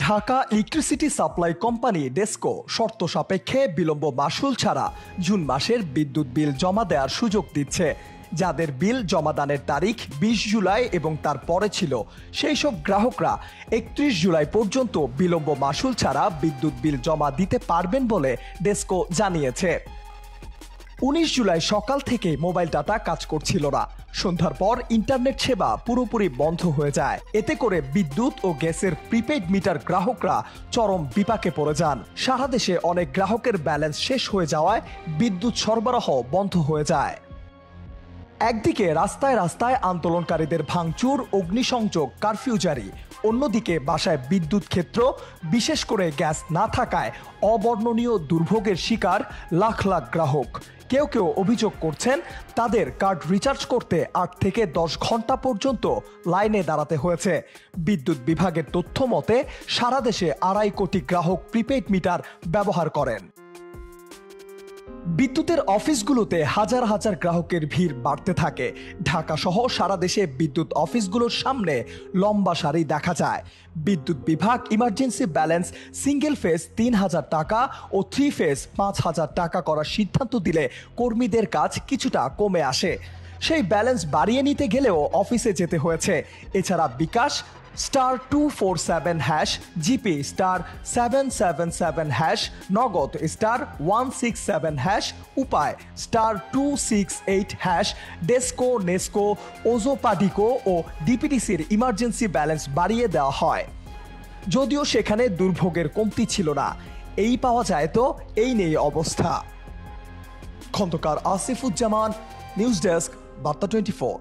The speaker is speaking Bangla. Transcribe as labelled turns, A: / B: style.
A: Dhaka electricity supply company DESCO শর্ত সাপেক্ষে বিলম্ব মাশুল ছাড়া জুন মাসের বিদ্যুৎ বিল জমা দেওয়ার সুযোগ দিচ্ছে। যাদের বিল জমাদানের তারিখ ২০ জুলাই এবং তার পরে ছিল, সেই সব গ্রাহকরা ৩১ জুলাই পর্যন্ত বিলম্ব মাশুল ছাড়া বিদ্যুৎ বিল জমা দিতে পারবেন বলে ডেসকো জানিয়েছে। ১৯ জুলাই সকাল থেকে মোবাইল ডাটা কাজ করছিল না। সন্ধ্যার পর ইন্টারনেট সেবা পুরোপুরি বন্ধ হয়ে যায়। এতে করে বিদ্যুৎ ও গ্যাসের প্রিপেইড মিটার গ্রাহকরা চরম বিপাকে পড়ে যান। সারা দেশে অনেক গ্রাহকের ব্যালেন্স শেষ হয়ে যাওয়ায় বিদ্যুৎ সরবরাহ বন্ধ হয়ে যায়। একদিকে রাস্তায় রাস্তায় আন্দোলনকারীদের ভাঙচুর, অগ্নিসংযোগ, কারফিউ জারি। অন্যদিকে বাসায় বিদ্যুৎ ক্ষেত্র, বিশেষ করে গ্যাস না থাকায় অবর্ণনীয় দুর্ভোগের শিকার লাখ লাখ গ্রাহক। কেউ কেউ অভিযোগ করছেন তাদের কার্ড রিচার্জ করতে ৮ থেকে ১০ ঘন্টা পর্যন্ত লাইনে দাঁড়াতে হয়েছে। বিদ্যুৎ বিভাগের তথ্য মতে সারা দেশে ২.৫ কোটি গ্রাহক প্রিপেইড মিটার ব্যবহার করেন। বিদ্যুতের অফিসগুলোতে হাজার হাজার গ্রাহকের ভিড় বাড়তে থাকে। ঢাকা সহ সারা দেশে বিদ্যুৎ অফিসগুলোর সামনে লম্বা সারি দেখা যায়। বিদ্যুৎ বিভাগ ইমার্জেন্সি ব্যালেন্স সিঙ্গেল ফেজ ৩,০০০ টাকা ও 3 ফেজ ৫,০০০ টাকা করার সিদ্ধান্ত দিলে কর্মীদের কাজ কিছুটা কমে আসে। সেই ব্যালেন্স বাড়িয়ে নিতে গেলেও অফিসে যেতে হয়েছে। এছাড়া বিকাশ *247# জিপি *777#, নগদ *167#, উপায় *268#, ডেসকো, নেসকো, ওজোপাডিকো ও ডিপিডিসির ইমার্জেন্সি ব্যালেন্স বাড়িয়ে দেওয়া হয়। যদিও সেখানে দুর্ভোগের কমতি ছিল না। এই পাওয়া যায় তো এই নেই অবস্থা। খন্দকার আসিফুজ্জামান, নিউজ ডেস্ক, বার্তা 24।